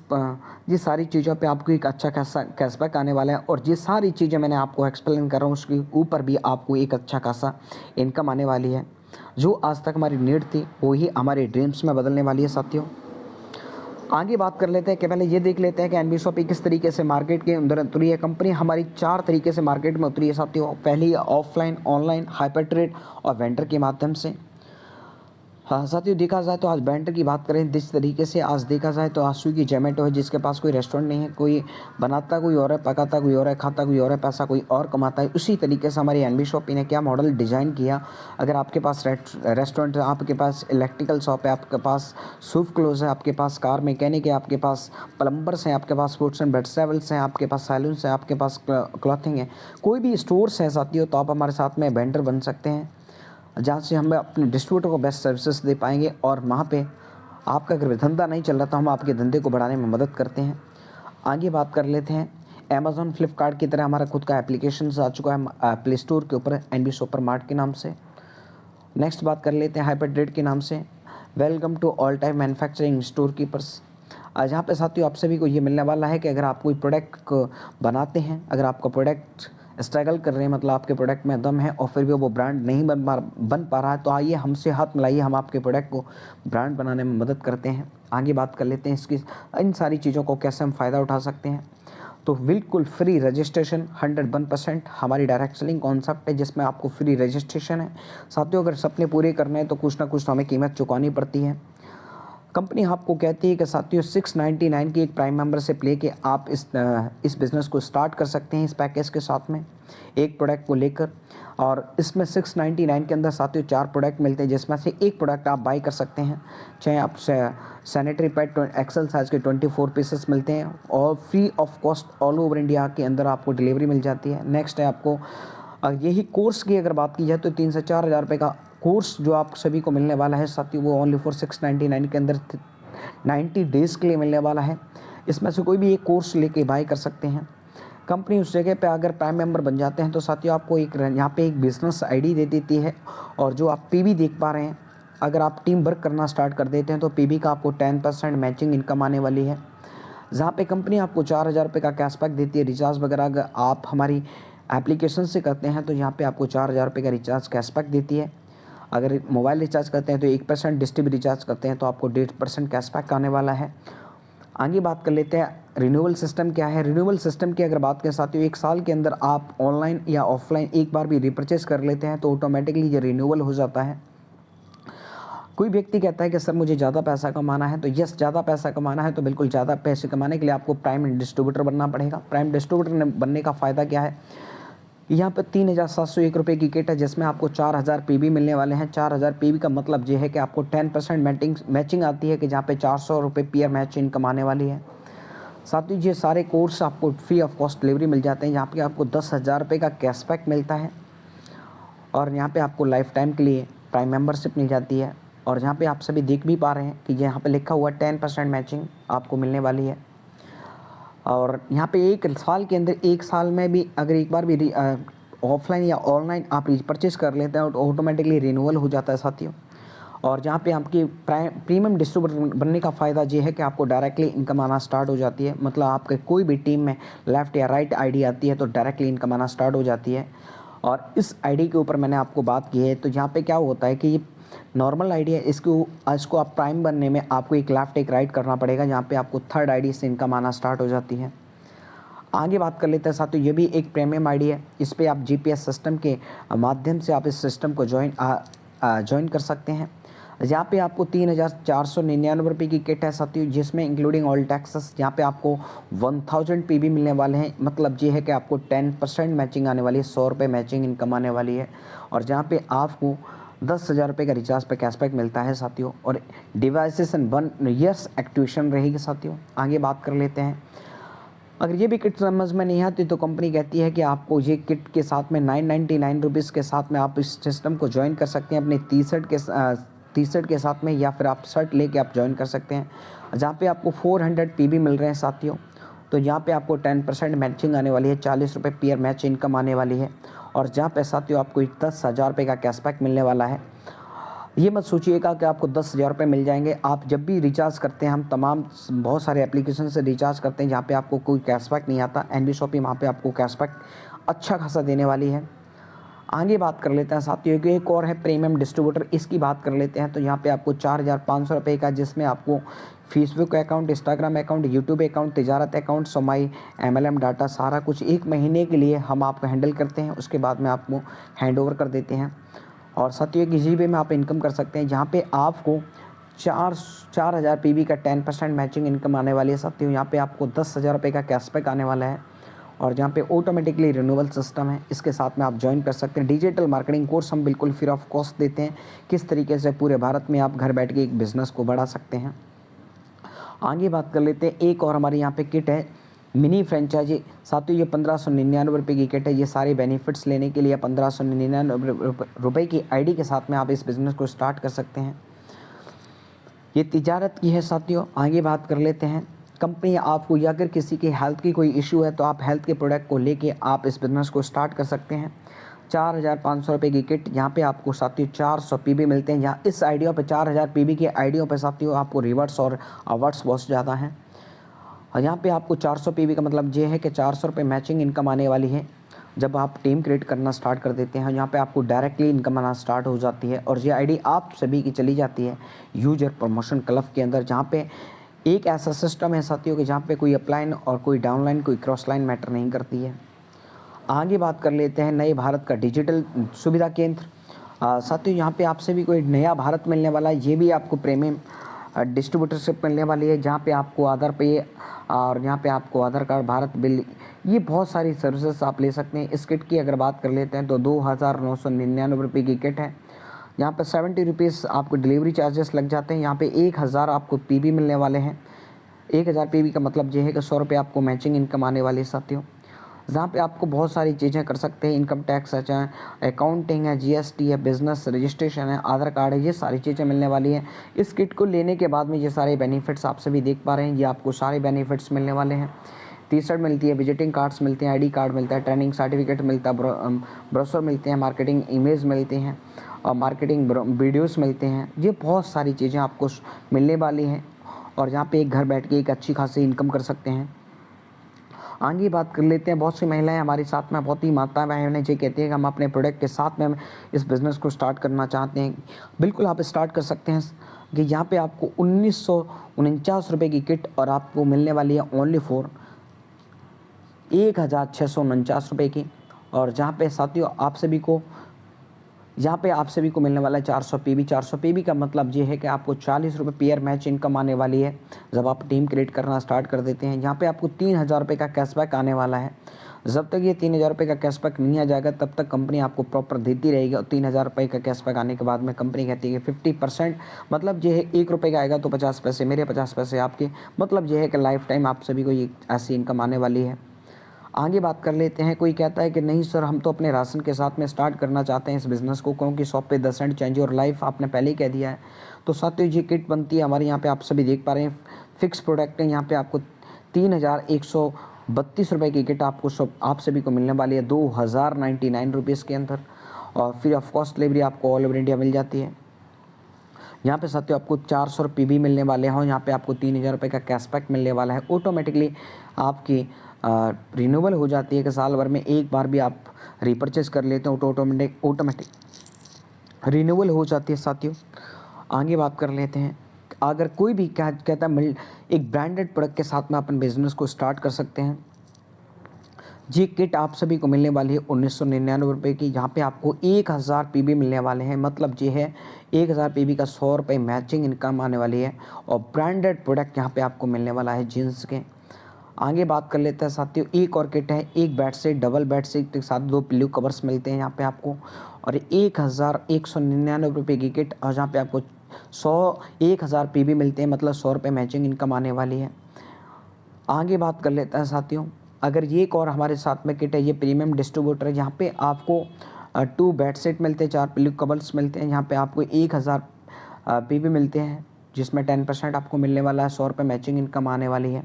ये सारी चीज़ों पे आपको एक अच्छा खासा कैशबैक आने वाला है और ये सारी चीज़ें मैंने आपको एक्सप्लेन कर रहा हूँ, उसके ऊपर भी आपको एक अच्छा खासा इनकम आने वाली है। जो आज तक हमारी नीड थी वो ही हमारे ड्रीम्स में बदलने वाली है साथियों। आगे बात कर लेते हैं कि पहले ये देख लेते हैं कि एनबी शॉपी किस तरीके से मार्केट के अंदर उतरी है। कंपनी हमारी 4 तरीके से मार्केट में उतरी है साथियों। पहली ऑफलाइन, ऑनलाइन, हाइपर ट्रेड और वेंडर के माध्यम से। हाँ साथियों, देखा जाए तो आज वेंडर की बात करें, जिस तरीके से आज देखा जाए तो आज स्विगी, जोमेटो है, जिसके पास कोई रेस्टोरेंट नहीं है, कोई बनाता कोई और है, पकाता कोई और है, खाता कोई और है, पैसा कोई और कमाता है। उसी तरीके से हमारी एनबी शॉपी ने क्या मॉडल डिज़ाइन किया। अगर आपके पास रेस्टोरेंट है, आपके पास इलेक्ट्रिकल शॉप है, आपके पास सूफ क्लोज है, आपके पास कार मैकेनिक है, आपके पास प्लम्बर्स हैं, आपके पास फ्रूट्स एंड वेजिटेबल्स हैं, आपके पास सैलून्स हैं, आपके पास क्लॉथिंग है, कोई भी स्टोर्स हैं साथियों, तो आप हमारे साथ में वेंडर बन सकते हैं, जहाँ से हम अपने डिस्ट्रीब्यूटर को बेस्ट सर्विसेज दे पाएंगे और वहाँ पे आपका अगर धंधा नहीं चल रहा तो हम आपके धंधे को बढ़ाने में मदद करते हैं। आगे बात कर लेते हैं, अमेज़ॉन, फ्लिपकार्ट की तरह हमारा खुद का एप्लीकेशन आ चुका है प्ले स्टोर के ऊपर, एनबी सुपर मार्ट के नाम से। नेक्स्ट बात कर लेते हैं हाइपर ट्रेड के नाम से, welcome to all time manufacturing store keepers. आज यहाँ पे साथियों आप सभी को ये मिलने वाला है कि अगर आप कोई प्रोडक्ट बनाते हैं, अगर आपका प्रोडक्ट स्ट्रगल कर रहे हैं, मतलब आपके प्रोडक्ट में दम है और फिर भी वो ब्रांड नहीं बन पा रहा है, तो आइए हमसे हाथ मिलाइए, हम आपके प्रोडक्ट को ब्रांड बनाने में मदद करते हैं। आगे बात कर लेते हैं इसकी इन सारी चीज़ों को कैसे हम फ़ायदा उठा सकते हैं। तो बिल्कुल फ्री रजिस्ट्रेशन 101% हमारी डायरेक्ट सेलिंग कॉन्सेप्ट है, जिसमें आपको फ्री रजिस्ट्रेशन है। साथियों अगर सपने पूरे करने हैं तो कुछ ना कुछ तो हमें कीमत चुकानी पड़ती है। कंपनी आपको कहती है कि साथियों 699 की एक प्राइम मेंबरशिप लेके आप इस बिज़नेस को स्टार्ट कर सकते हैं इस पैकेज के साथ में एक प्रोडक्ट को लेकर। और इसमें 699 के अंदर साथियों 4 प्रोडक्ट मिलते हैं, जिसमें से एक प्रोडक्ट आप बाई कर सकते हैं, चाहे आप सैनिटरी पैड एक्सेल साइज़ के 24 पीसेस मिलते हैं और free of cost all over India के अंदर आपको डिलीवरी मिल जाती है। नेक्स्ट है आपको यही कोर्स की अगर बात की जाए तो 3 से 4 हज़ार रुपये का कोर्स जो आप सभी को मिलने वाला है साथियों, वो ओनली फॉर 699 के अंदर 90 डेज़ के लिए मिलने वाला है। इसमें से कोई भी एक कोर्स लेके बाय कर सकते हैं। कंपनी उस जगह पे अगर प्राइम मेंबर बन जाते हैं तो साथियों आपको एक यहाँ पे एक बिजनेस आईडी दे देती है, और जो आप पीवी देख पा रहे हैं, अगर आप टीम वर्क करना स्टार्ट कर देते हैं तो पीवी का आपको 10% मैचिंग इनकम आने वाली है, जहाँ पे कंपनी आपको 4000 रुपये का कैशबैक देती है। रिचार्ज वगैरह अगर आप हमारी एप्लीकेशन से करते हैं तो यहाँ पे आपको 4000 रुपये का रिचार्ज कैशबैक देती है। अगर मोबाइल रिचार्ज करते हैं तो 1%, डिश टीवी रिचार्ज करते हैं तो आपको 1.5% कैशबैक आने वाला है। आगे बात कर लेते हैं रिन्यूअल सिस्टम क्या है। रिन्यूअल सिस्टम की अगर बात करें साथियों, 1 साल के अंदर आप ऑनलाइन या ऑफलाइन एक बार भी रिपर्चेस कर लेते हैं तो ऑटोमेटिकली ये रिन्यूअल हो जाता है। कोई व्यक्ति कहता है कि सर मुझे ज़्यादा पैसा कमाना है, तो यस, ज़्यादा पैसा कमाना है तो बिल्कुल ज़्यादा पैसे कमाने के लिए आपको प्राइम डिस्ट्रीब्यूटर बनना पड़ेगा। प्राइम डिस्ट्रीब्यूटर बनने का फ़ायदा क्या है, यहाँ पर 3,701 रुपये की किट है जिसमें आपको 4,000 पीबी मिलने वाले हैं। 4,000 पीबी का मतलब ये है कि आपको 10% मैचिंग आती है कि जहाँ पे 400 रुपये पीयर मैच इनकम आने वाली है। साथ ही ये सारे कोर्स आपको फ्री ऑफ कॉस्ट डिलीवरी मिल जाते हैं। यहाँ पे आपको 10,000 रुपये का कैशबैक मिलता है और यहाँ पे आपको लाइफ टाइम के लिए प्राइम मेंबरशिप मिल जाती है। और यहाँ पे आप सभी देख भी पा रहे हैं कि यहाँ पे लिखा हुआ 10% मैचिंग आपको मिलने वाली है। और यहाँ पे एक साल के अंदर, एक साल में भी अगर एक बार भी ऑफलाइन या ऑनलाइन आप परचेज कर लेते हैं तो ऑटोमेटिकली रिन्यूअल हो जाता है साथियों। और जहाँ पे आपकी प्रीमियम डिस्ट्रीब्यूटर बनने का फ़ायदा ये है कि आपको डायरेक्टली इनकम आना स्टार्ट हो जाती है। मतलब आपके कोई भी टीम में लेफ़्ट या राइट आईडी आती है तो डायरेक्टली इनकम आना स्टार्ट हो जाती है। और इस आईडी के ऊपर मैंने आपको बात की है, तो यहाँ पे क्या होता है कि ये नॉर्मल आईडी है, इसको आप प्राइम बनने में आपको एक लेफ़्ट एक राइट करना पड़ेगा, जहाँ पे आपको थर्ड आईडी से इनकम आना स्टार्ट हो जाती है। आगे बात कर लेते हैं साथियों, ये भी एक प्रीमियम आईडी है। इस पर आप जीपीएस सिस्टम के माध्यम से आप इस सिस्टम को ज्वाइन कर सकते हैं। यहाँ पे आपको 3,499 रुपये की किट है साथियों, जिसमें इंक्लूडिंग ऑल टैक्सेस यहाँ पे आपको 1000 पीबी मिलने वाले हैं। मतलब ये है कि आपको 10% मैचिंग आने वाली है, 100 रुपये मैचिंग इनकम आने वाली है। और जहाँ पे आपको 10,000 रुपये का रिचार्ज पे कैशबैक मिलता है साथियों। और डिवाइसेस एंड 1 ईयर्स एक्टिवेशन रहेगी साथियों। आगे बात कर लेते हैं, अगर ये भी किट समझ में नहीं आती तो कंपनी कहती है कि आपको ये किट के साथ में 999 रुपीज़ के साथ में आप इस सिस्टम को ज्वाइन कर सकते हैं अपने टी शर्ट के साथ में, या फिर आप शर्ट लेके आप ज्वाइन कर सकते हैं, जहाँ पे आपको 400 पीबी मिल रहे हैं साथियों। तो यहाँ पे आपको 10% मैचिंग आने वाली है, 40 रुपये पीयर मैच इनकम आने वाली है। और जहाँ पे साथियों आपको 10,000 रुपये का कैशबैक मिलने वाला है। ये मत सोचिएगा कि आपको 10,000 रुपये मिल जाएंगे। आप जब भी रिचार्ज करते हैं, हम बहुत सारे एप्लीकेशन से रिचार्ज करते हैं जहाँ पे आपको कोई कैशबैक नहीं आता, एनबी शॉपिंग वहाँ पे आपको कैशबैक अच्छा खासा देने वाली है। आगे बात कर लेते हैं साथियों कि एक और है प्रीमियम डिस्ट्रीब्यूटर, इसकी बात कर लेते हैं। तो यहाँ पे आपको 4,500 रुपये का, जिसमें आपको Facebook account, Instagram account, YouTube account, तिजारत अकाउंट, सोमाई, MLM डाटा सारा कुछ एक महीने के लिए हम आपको हैंडल करते हैं। उसके बाद में आपको हैंड ओवर कर देते हैं। और साथियों किसी भी में आप इनकम कर सकते हैं, जहाँ पे आपको 4,000 पीबी का 10% मैचिंग इनकम आने वाली है साथियों। यहाँ पे आपको 10,000 रुपये का कैशबैक आने वाला है। और जहाँ पे ऑटोमेटिकली रिन्यूअल सिस्टम है, इसके साथ में आप ज्वाइन कर सकते हैं। डिजिटल मार्केटिंग कोर्स हम बिल्कुल फ्री ऑफ कॉस्ट देते हैं, किस तरीके से पूरे भारत में आप घर बैठ के एक बिज़नेस को बढ़ा सकते हैं। आगे बात कर लेते हैं, एक और हमारे यहाँ पे किट है मिनी फ्रेंचाइजी साथियों। ये 1,599 रुपये की किट है। ये सारे बेनिफिट्स लेने के लिए 1,599 रुपये की आईडी के साथ में आप इस बिज़नेस को स्टार्ट कर सकते हैं। ये तिजारत की है साथियों। आगे बात कर लेते हैं, कंपनी आपको या अगर किसी की हेल्थ की कोई इशू है तो आप हेल्थ के प्रोडक्ट को लेके आप इस बिज़नेस को स्टार्ट कर सकते हैं। 4,500 रुपये की किट, यहाँ पे आपको साथियों 400 पीबी मिलते हैं। यहाँ इस आईडियों पे 4,000 पीबी की आईडियों पे साथियों आपको रिवर्स और अवार्ड्स बहुत ज़्यादा हैं। और यहाँ पे आपको 400 पीबी का मतलब ये है कि 400 रुपये मैचिंग इनकम आने वाली है जब आप टीम क्रिएट करना स्टार्ट कर देते हैं। यहाँ पे आपको डायरेक्टली इनकम आना स्टार्ट हो जाती है। और ये आईडी आप सभी की चली जाती है यूजर प्रमोशन क्लब के अंदर, जहाँ पे एक ऐसा सिस्टम है साथियों कि जहाँ पे कोई अपलाइन और कोई डाउनलाइन, कोई क्रॉस लाइन मैटर नहीं करती है। आगे बात कर लेते हैं नए भारत का डिजिटल सुविधा केंद्र। साथियों यहाँ पे आपसे भी कोई नया भारत मिलने वाला है। ये भी आपको प्रीमियम डिस्ट्रीब्यूटरशिप मिलने वाली है, जहाँ पे आपको आधार पे और यहाँ पे आपको आधार कार्ड, भारत बिल, ये बहुत सारी सर्विसेज आप ले सकते हैं। इस किट की अगर बात कर लेते हैं तो 2,999 रुपये की किट है। यहाँ पे 70 रुपीज़ आपको डिलीवरी चार्जेस लग जाते हैं। यहाँ पे 1,000 आपको पीबी मिलने वाले हैं। 1,000 पीबी का मतलब ये है कि 100 रुपये आपको मैचिंग इनकम आने वाली है साथियों, जहाँ पे आपको बहुत सारी चीज़ें कर सकते हैं। इनकम टैक्स है, चाहे अकाउंटिंग है, GST है, बिज़नेस रजिस्ट्रेशन है, आधार कार्ड है, ये सारी चीज़ें मिलने वाली हैं। इस किट को लेने के बाद में ये सारे बेनिफिट्स आप सभी देख पा रहे हैं। ये आपको सारे बेनिफिट्स मिलने वाले हैं। टी-शर्ट मिलती है, विजिटिंग कार्ड्स मिलते हैं, ID कार्ड मिलता है, ट्रेनिंग सर्टिफिकेट मिलता है, ब्रोशर मिलते हैं, मार्केटिंग इमेज मिलते हैं और मार्केटिंग वीडियोस मिलते हैं। ये बहुत सारी चीज़ें आपको मिलने वाली हैं और यहाँ पे एक घर बैठ के एक अच्छी खासी इनकम कर सकते हैं। आगे बात कर लेते हैं, बहुत सी महिलाएं हमारे साथ में, बहुत ही माताएं बहनें ये कहती हैं कि हम अपने प्रोडक्ट के साथ में इस बिज़नेस को स्टार्ट करना चाहते हैं। बिल्कुल आप स्टार्ट कर सकते हैं कि यहाँ पे आपको 1,949 रुपये की किट और आपको मिलने वाली है ओनली फॉर 1,649 रुपये की। और जहाँ पे साथियों आप सभी को यहाँ पे आप सभी को मिलने वाला है 400 पीबी। 400 पीबी का मतलब ये है कि आपको 40 रुपये पेयर मैच इनकम आने वाली है जब आप टीम क्रिएट करना स्टार्ट कर देते हैं। यहाँ पे आपको 3,000 रुपये का कैशबैक आने वाला है, जब तक ये 3,000 रुपये का कैशबैक नहीं आ जाएगा तब तक कंपनी आपको प्रॉपर देती रहेगी। और 3,000 रुपये का कैशबैक आने के बाद में कंपनी कहती है कि 50%, मतलब ये है 1 रुपये का आएगा तो 50 पैसे मेरे, 50 पैसे आपके, मतलब ये है कि लाइफ टाइम आप सभी को ये ऐसी इनकम आने वाली है। आगे बात कर लेते हैं। कोई कहता है कि नहीं सर, हम तो अपने राशन के साथ में स्टार्ट करना चाहते हैं इस बिज़नेस को, क्योंकि शॉप पे 10 सेंट चेंज और लाइफ, आपने पहले ही कह दिया है। तो साथियों ये किट बनती है हमारे यहाँ पे, आप सभी देख पा रहे हैं, फिक्स प्रोडक्ट है। यहाँ पे आपको 3,132 रुपये की किट आपको आप सभी को मिलने वाली है 2,099 रुपीज़ के अंदर। और फ्री ऑफ कॉस्ट डिलीवरी आपको ऑल ओवर इंडिया मिल जाती है। यहाँ पे साथियों आपको 400 रुपये भी मिलने वाले हैं। यहाँ पे आपको 3,000 रुपये का कैशबैक मिलने वाला है। ऑटोमेटिकली आपकी रिन्यूअल हो जाती है कि साल भर में एक बार भी आप रिपर्चेज कर लेते हो तो ऑटोमेटिक रिन्यूअल हो जाती है। साथियों आगे बात कर लेते हैं। अगर कोई भी कहता है एक ब्रांडेड प्रोडक्ट के साथ में अपन बिजनेस को स्टार्ट कर सकते हैं, जी किट आप सभी को मिलने वाली है 1,999 रुपये की। यहाँ पे आपको 1,000 पीबी मिलने वाले हैं, मतलब ये है 1,000 पीबी का 100 रुपये मैचिंग इनकम आने वाली है। और ब्रांडेड प्रोडक्ट यहाँ पे आपको मिलने वाला है जीन्स के। आगे बात कर लेते हैं साथियों। एक और किट है, एक bed sheet, double bed sheet के साथ 2 पिल्लो कवर्स मिलते हैं यहाँ पे आपको। और 1,199 रुपये की किट, और जहाँ पे आपको 1,000 पीबी मिलते हैं, मतलब 100 रुपये मैचिंग इनकम आने वाली है। आगे बात कर लेते हैं साथियों। अगर ये एक और हमारे साथ में किट है, ये प्रीमियम डिस्ट्रीब्यूटर है। यहाँ पे आपको 2 बेड शीट मिलते हैं, 4 पिल्लो कवर्स मिलते हैं। यहाँ पे आपको 1,000 पीबी मिलते हैं, जिसमें 10% आपको मिलने वाला है, 100 रुपये मैचिंग इनकम आने वाली है।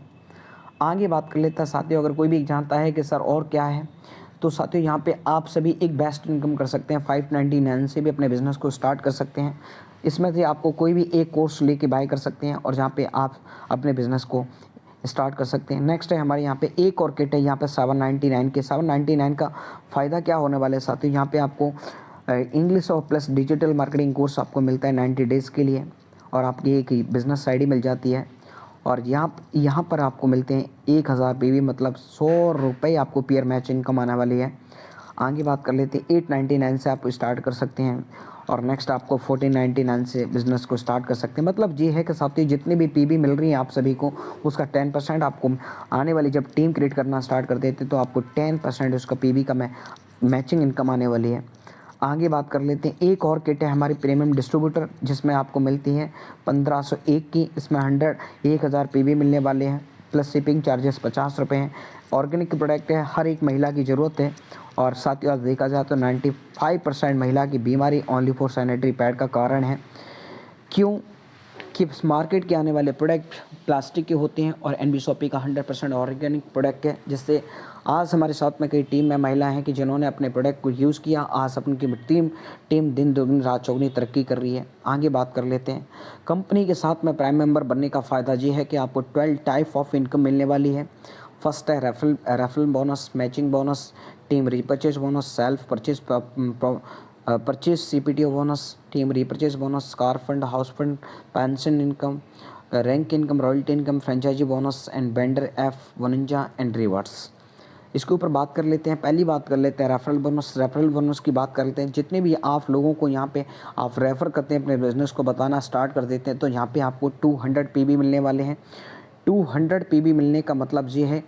आगे बात कर लेता है साथियों। अगर कोई भी जानता है कि सर और क्या है, तो साथियों यहाँ पे आप सभी एक बेस्ट इनकम कर सकते हैं। 599 से भी अपने बिज़नेस को स्टार्ट कर सकते हैं। इसमें से आपको कोई भी एक कोर्स लेके बाय कर सकते हैं और जहाँ पे आप अपने बिज़नेस को स्टार्ट कर सकते हैं। नेक्स्ट है हमारे यहाँ पे एक और किट है, यहाँ पे 799 के 799 का फ़ायदा क्या होने वाला है साथियों। यहाँ पे आपको इंग्लिश और प्लस डिजिटल मार्केटिंग कोर्स आपको मिलता है 90 डेज़ के लिए, और आपकी एक बिज़नेस आईडी मिल जाती है। और यहाँ पर आपको मिलते हैं 1,000 पीवी, मतलब 100 रुपये आपको पेयर मैच इनकम आने वाली है। आगे बात कर लेते हैं। 899 से आप स्टार्ट कर सकते हैं, और नेक्स्ट आपको 1499 से बिज़नेस को स्टार्ट कर सकते हैं। मतलब ये है कि साथियों जितनी भी पीवी मिल रही है आप सभी को, उसका 10% आपको आने वाली, जब टीम क्रिएट करना स्टार्ट कर देते तो आपको 10% उसका पीवी का मैचिंग इनकम आने वाली है। आगे बात कर लेते हैं। एक और किट है हमारी प्रीमियम डिस्ट्रीब्यूटर, जिसमें आपको मिलती है 1501 की। इसमें 1,000 पीवी मिलने वाले हैं, प्लस शिपिंग चार्जेस 50 रुपये हैं। ऑर्गेनिक प्रोडक्ट है, हर एक महिला की ज़रूरत है। और साथ ही देखा जाए तो 95% महिला की बीमारी ओनली फॉर सैनिटरी पैड का कारण है। क्यों कि मार्केट के आने वाले प्रोडक्ट प्लास्टिक के होते हैं, और एनबीएसओपी का 100% ऑर्गेनिक प्रोडक्ट है, जिससे आज हमारे साथ में कई टीम में महिलाएं हैं कि जिन्होंने अपने प्रोडक्ट को यूज़ किया। आज अपनी टीम दिन दोगुनी रात चौगुनी तरक्की कर रही है। आगे बात कर लेते हैं। कंपनी के साथ में प्राइम मेंबर बनने का फ़ायदा ये है कि आपको 12 टाइप ऑफ इनकम मिलने वाली है। फर्स्ट है referral bonus, matching bonus, team repurchase bonus, self purchase CPTO bonus, team repurchase bonus, car fund, house fund, pension income, rank income, royalty income, franchise bonus and vendor F वनिंजा and rewards. इसके ऊपर बात कर लेते हैं। पहली बात कर लेते हैं रेफरल बोनस। रेफरल बोनस की बात कर लेते हैं। जितने भी आप लोगों को यहाँ पे आप रेफ़र करते हैं, अपने बिजनेस को बताना स्टार्ट कर देते हैं, तो यहाँ पे आपको 200 पीबी मिलने वाले हैं। 200 पीबी मिलने का मतलब ये है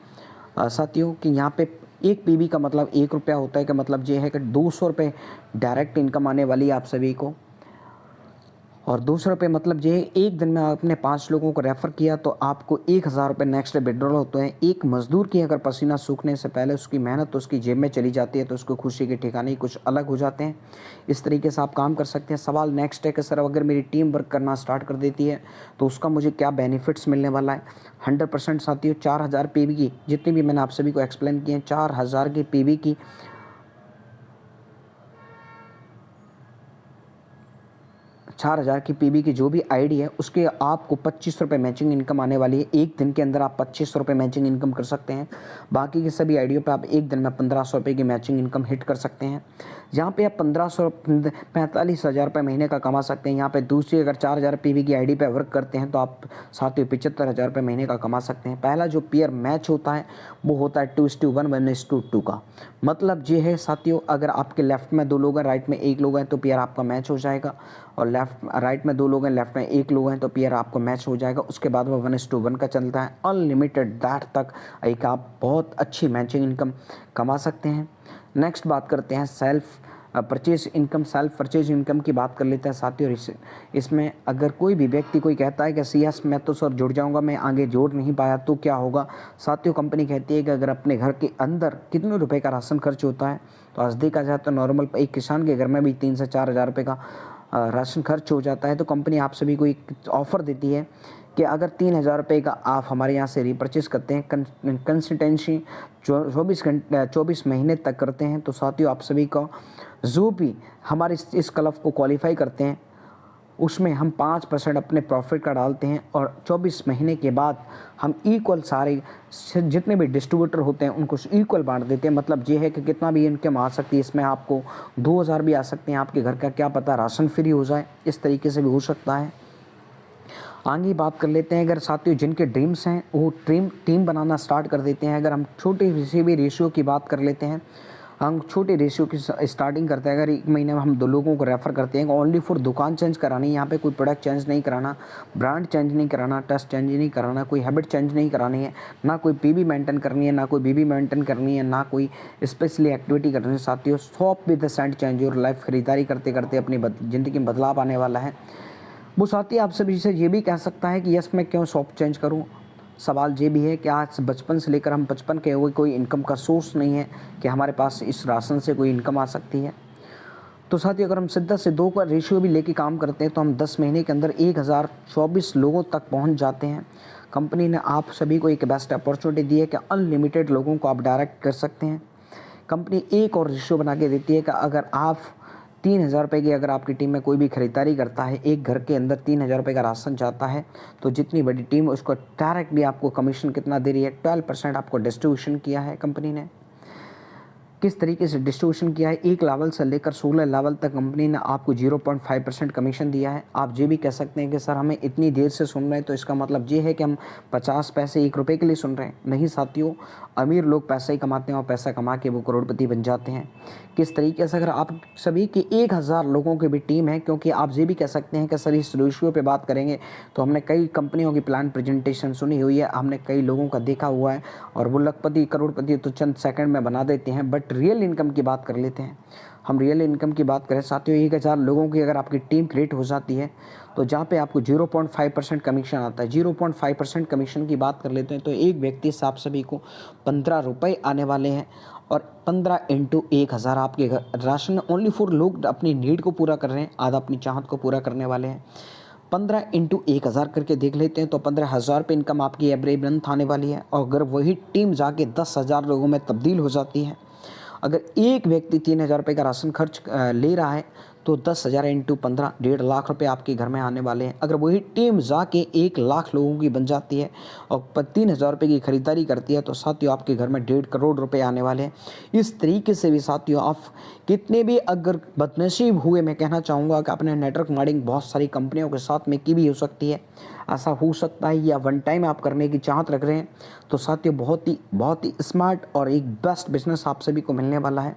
साथियों कि यहाँ पे एक पीबी का मतलब 1 रुपया होता है। कि मतलब ये है कि 200 रुपये डायरेक्ट इनकम आने वाली है आप सभी को। और 200 रुपये मतलब ये एक दिन में आपने 5 लोगों को रेफ़र किया तो आपको 1,000 रुपये नेक्स्ट डे विड्रॉल होते हैं। एक मज़दूर की अगर पसीना सूखने से पहले उसकी मेहनत तो उसकी जेब में चली जाती है, तो उसको खुशी के ठिकाने कुछ अलग हो जाते हैं। इस तरीके से आप काम कर सकते हैं। सवाल नेक्स्ट है कि सर अगर मेरी टीम वर्क करना स्टार्ट कर देती है तो उसका मुझे क्या बेनिफिट्स मिलने वाला है। 100% साथियों 4,000 पीवी की, जितनी भी मैंने आप सभी को एक्सप्लेन किए हैं, 4,000 की पीवी की 4,000 की पीबी की जो भी आईडी है उसके आपको 25 रुपये मैचिंग इनकम आने वाली है। एक दिन के अंदर आप 25 रुपये मैचिंग इनकम कर सकते हैं। बाकी के सभी आईडियों पे आप एक दिन में 1,500 रुपये की मैचिंग इनकम हिट कर सकते हैं। यहाँ पे आप 45,000 रुपये महीने का कमा सकते हैं। यहाँ पे दूसरी अगर 4,000 पीबी की आईडी पे वर्क करते हैं तो आप साथियों 75,000 रुपये महीने का कमा सकते हैं। पहला जो पेयर मैच होता है वो होता है 2:1 1:2 का। मतलब ये है साथियों, अगर आपके लेफ्ट में 2 लोग हैं, राइट में 1 लोग हैं, तो पेयर आपका मैच हो जाएगा। और लेफ्ट लेफ्ट राइट में 2 लोग हैं, लेफ्ट में 1 लोग हैं, तो पेयर आपको मैच हो जाएगा। उसके बाद वो 1:1 का चलता है, अनलिमिटेड दैट तक एक आप बहुत अच्छी मैचिंग इनकम कमा सकते हैं। नेक्स्ट बात करते हैं सेल्फ परचेज इनकम की बात कर लेते हैं साथियों। इसमें अगर कोई भी व्यक्ति कोई कहता है कि सीएस मैं तो सर जुड़ जाऊंगा, मैं आगे जोड़ नहीं पाया, तो क्या होगा साथियों? कंपनी कहती है कि अगर अपने घर के अंदर कितने रुपए का राशन खर्च होता है, तो आज देखा जाए तो नॉर्मल एक किसान के घर में भी 3 से 4 हज़ार रुपये का राशन खर्च हो जाता है। तो कंपनी आप सभी को एक ऑफ़र देती है कि अगर 3,000 रुपये का आप हमारे यहाँ से रिपर्चेस करते हैं, कंसिस्टेंसी 24 महीने तक करते हैं, तो साथियों आप सभी को जो भी हमारे इस क्लब को क्वालिफाई करते हैं उसमें हम 5% अपने प्रॉफिट का डालते हैं, और 24 महीने के बाद हम इक्वल सारे जितने भी डिस्ट्रीब्यूटर होते हैं उनको इक्वल बांट देते हैं। मतलब ये है कि कितना भी इनकम आ सकती है, इसमें आपको 2,000 भी आ सकते हैं, आपके घर का क्या पता राशन फ्री हो जाए, इस तरीके से भी हो सकता है। आगे बात कर लेते हैं, अगर साथियों जिनके ड्रीम्स हैं वो टीम बनाना स्टार्ट कर देते हैं। अगर हम छोटे से भी रेशियो की बात कर लेते हैं, हम छोटे रेशियो की स्टार्टिंग करते हैं। अगर 1 महीने में हम 2 लोगों को रेफ़र करते हैं, ओनली फॉर दुकान चेंज करानी, यहाँ पे कोई प्रोडक्ट चेंज नहीं कराना, ब्रांड चेंज नहीं कराना, टेस्ट चेंज नहीं कराना, कोई हैबिट चेंज नहीं करानी है, ना कोई पीबी मेंटेन करनी है, ना कोई बीबी मेंटेन करनी है, ना कोई स्पेशली एक्टिविटी करनी है। साथियों shop with the cent change your life, खरीदारी करते करते अपनी ज़िंदगी में बदलाव आने वाला है। वो साथी आप सभी से ये भी कह सकता है कि यस मैं क्यों शॉप चेंज करूं। सवाल ये भी है कि आज बचपन से लेकर हम 55 के हुए कोई इनकम का सोर्स नहीं है कि हमारे पास इस राशन से कोई इनकम आ सकती है। तो साथियों अगर हम सीधा से 2 का रेशियो भी लेके काम करते हैं तो हम 10 महीने के अंदर 1024 लोगों तक पहुंच जाते हैं। कंपनी ने आप सभी को एक बेस्ट अपॉर्चुनिटी दी है कि अनलिमिटेड लोगों को आप डायरेक्ट कर सकते हैं। कंपनी एक और रेशियो बना के देती है कि अगर आप 3,000 रुपये की अगर आपकी टीम में कोई भी खरीदारी करता है, एक घर के अंदर 3,000 रुपये का राशन जाता है, तो जितनी बड़ी टीम उसको डायरेक्टली आपको कमीशन कितना दे रही है? 12% आपको डिस्ट्रीब्यूशन किया है कंपनी ने। किस तरीके से डिस्ट्रीब्यूशन किया है? 1 लेवल से लेकर 16 लेवल तक कंपनी ने आपको 0.5% कमीशन दिया है। आप ये भी कह सकते हैं कि सर हमें इतनी देर से सुन रहे हैं तो इसका मतलब ये है कि हम 50 पैसे 1 रुपये के लिए सुन रहे हैं। नहीं साथियों, अमीर लोग पैसा ही कमाते हैं और पैसा कमा के वो करोड़पति बन जाते हैं। किस तरीके से? अगर आप सभी की 1,000 लोगों की भी टीम है, क्योंकि आप ये भी कह सकते हैं कि सर इस रेशियो पे बात करेंगे तो हमने कई कंपनियों की प्लान प्रेजेंटेशन सुनी हुई है, हमने कई लोगों का देखा हुआ है और वो लखपति करोड़पति तो चंद सेकंड में बना देते हैं। बट रियल इनकम की बात कर लेते हैं। हम रियल इनकम की बात करें साथियों, 1,000 लोगों की अगर आपकी टीम क्रिएट हो जाती है तो जहाँ पे आपको 0.5% कमीशन आता है, 0.5% कमीशन की बात कर लेते हैं तो एक व्यक्ति से आप सभी को 15 रुपये आने वाले हैं, और 15 इंटू 1,000 आपके घर राशन ओनली फॉर लोग अपनी नीड को पूरा कर रहे हैं, आधा अपनी चाहत को पूरा करने वाले हैं। 15 इंटू 1,000 करके देख लेते हैं तो 15,000 रुपये इनकम आपकी एवरेज मंथ आने वाली है। और अगर वही टीम जाके 10,000 लोगों में तब्दील हो जाती है, अगर एक व्यक्ति 3,000 रुपये का राशन खर्च ले रहा है तो 10,000 इंटू 15 1.5 लाख रुपये आपके घर में आने वाले हैं। अगर वही टीम जाके 1 लाख लोगों की बन जाती है और 3,000 रुपये की खरीदारी करती है तो साथियों आपके घर में 1.5 करोड़ रुपए आने वाले हैं। इस तरीके से भी साथियों आप कितने भी अगर बदनसीब हुए, मैं कहना चाहूँगा कि अपने नेटवर्क मार्केटिंग बहुत सारी कंपनियों के साथ में की भी हो सकती है, ऐसा हो सकता है, या वन टाइम आप करने की चाहत रख रहे हैं तो साथियों बहुत ही स्मार्ट और एक बेस्ट बिजनेस आप सभी को मिलने वाला है।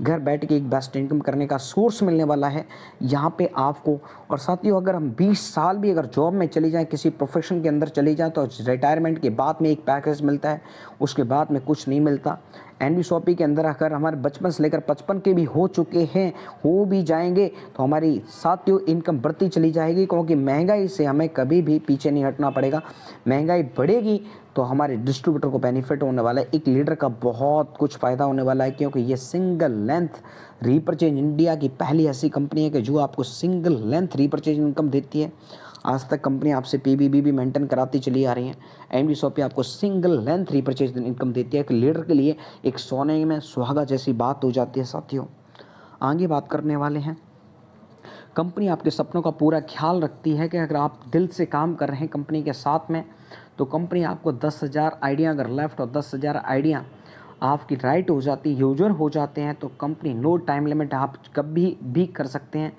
घर बैठ के एक बेस्ट इनकम करने का सोर्स मिलने वाला है यहाँ पे आपको। और साथियों अगर हम 20 साल भी अगर जॉब में चली जाएं, किसी प्रोफेशन के अंदर चली जाएं, तो रिटायरमेंट के बाद में एक पैकेज मिलता है, उसके बाद में कुछ नहीं मिलता। एनबी शॉपी के अंदर अगर हमारे बचपन से लेकर 55 के भी हो चुके हैं, हो भी जाएंगे, तो हमारी साथियों इनकम बढ़ती चली जाएगी, क्योंकि महंगाई से हमें कभी भी पीछे नहीं हटना पड़ेगा। महंगाई बढ़ेगी तो हमारे डिस्ट्रीब्यूटर को बेनिफिट होने वाला है, एक लीडर का बहुत कुछ फ़ायदा होने वाला है, क्योंकि ये सिंगल लेंथ रीपरचेज इंडिया की पहली ऐसी कंपनी है कि जो आपको सिंगल लेंथ रीपरचेज इनकम देती है। आज तक कंपनी आपसे पीबीबी मेंटेन कराती चली आ रही है, एनबी शॉपी आपको सिंगल लेंथ रीपरचेज इनकम देती है। एक लीडर के लिए एक सोने में सुहागा जैसी बात हो जाती है। साथियों आगे बात करने वाले हैं, कंपनी आपके सपनों का पूरा ख्याल रखती है कि अगर आप दिल से काम कर रहे हैं कंपनी के साथ में, तो कंपनी आपको 10,000 आइडिया अगर लेफ्ट और 10,000 आइडिया आपकी राइट हो जाती, यूजर हो जाते हैं, तो कंपनी नो टाइम लिमिट आप कभी भी कर सकते हैं।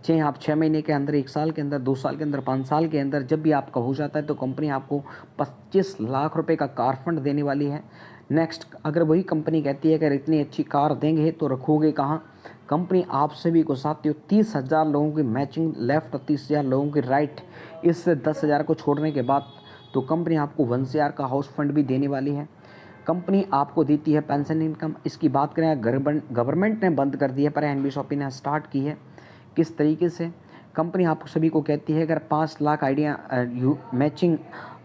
चाहे आप 6 महीने के अंदर, 1 साल के अंदर, 2 साल के अंदर, 5 साल के अंदर, जब भी आपका हो जाता है तो कंपनी आपको 25 लाख रुपए का कार फंड देने वाली है। नेक्स्ट, अगर वही कंपनी कहती है कि अगर इतनी अच्छी कार देंगे तो रखोगे कहाँ, कंपनी आप सभी को साथियों 30,000 लोगों की मैचिंग लेफ्ट और 30,000 लोगों की राइट, इस 10,000 को छोड़ने के बाद तो कंपनी आपको 1 CR का हाउस फंड भी देने वाली है। कंपनी आपको देती है पेंशन इनकम। इसकी बात करें, गवर्नमेंट ने बंद कर दी है पर एनबीएसओपी ने स्टार्ट की है। किस तरीके से कंपनी आप सभी को कहती है, अगर 5 लाख आइडिया मैचिंग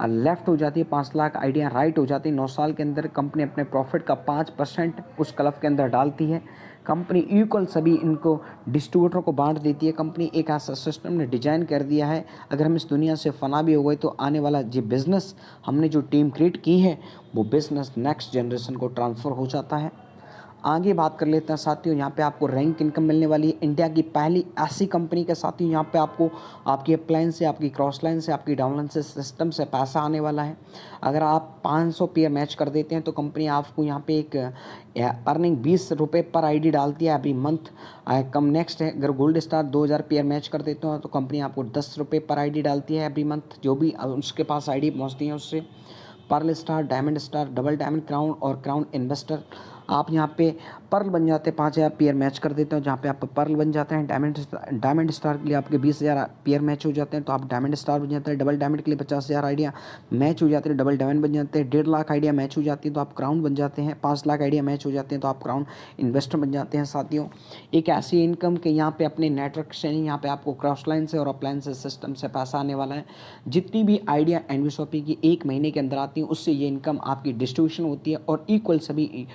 लेफ्ट हो जाती है, 5 लाख आइडिया राइट हो जाती है, 9 साल के अंदर कंपनी अपने प्रॉफिट का 5% उस क्लब के अंदर डालती है। कंपनी इक्वल सभी इनको डिस्ट्रीब्यूटर को बांट देती है। कंपनी एक ऐसा सिस्टम ने डिजाइन कर दिया है, अगर हम इस दुनिया से फना भी हो गए तो आने वाला जो बिज़नेस हमने जो टीम क्रिएट की है वो बिज़नेस नेक्स्ट जनरेशन को ट्रांसफ़र हो जाता है। आगे बात कर लेते हैं साथियों, यहाँ पे आपको रैंक इनकम मिलने वाली है। इंडिया की पहली ऐसी कंपनी के साथियों, यहाँ पे आपको आपकी अपलाइन से, आपकी क्रॉस लाइन से, आपकी डाउनलाइन से, सिस्टम से पैसा आने वाला है। अगर आप 500 पेयर मैच कर देते हैं तो कंपनी आपको यहाँ पे एक अर्निंग 20 रुपये पर आईडी डालती है एवरी मंथ। कम नेक्स्ट है, अगर गोल्ड स्टार 2000 पेयर मैच कर देते हो तो कंपनी आपको 10 रुपये पर आईडी डालती है एवरी मंथ, जो भी उसके पास आईडी पहुँचती है उससे। Pearl star, diamond star, double diamond, crown और क्राउन इन्वेस्टर, आप यहाँ पे पर्ल बन जाते हैं, 5,000 पेयर मैच कर देते हो जहाँ पे आप पर्ल बन जाते हैं। डायमंड स्टार के लिए आपके 20,000 पेयर मैच हो जाते हैं तो आप डायमंड स्टार बन जाते हैं। डबल डायमंड के लिए 50,000 आइडिया मैच हो जाते हैं, डबल डायमंड बन जाते हैं। 1.5 लाख आइडिया मैच हो जाती है तो आप क्राउन बन जाते हैं। 5 लाख आइडिया मैच हो जाते हैं तो आप क्राउन इन्वेस्टर बन जाते हैं। साथियों, एक ऐसी इनकम के यहाँ पे अपने नेटवर्क से नहीं, यहाँ पे आपको क्रॉस लाइन से और अपलाइन से सिस्टम से पैसा आने वाला है। जितनी भी आइडिया एनबीएसओपी की 1 महीने के अंदर आती है उससे ये इनकम आपकी डिस्ट्रीब्यूशन होती है और इक्वल सभी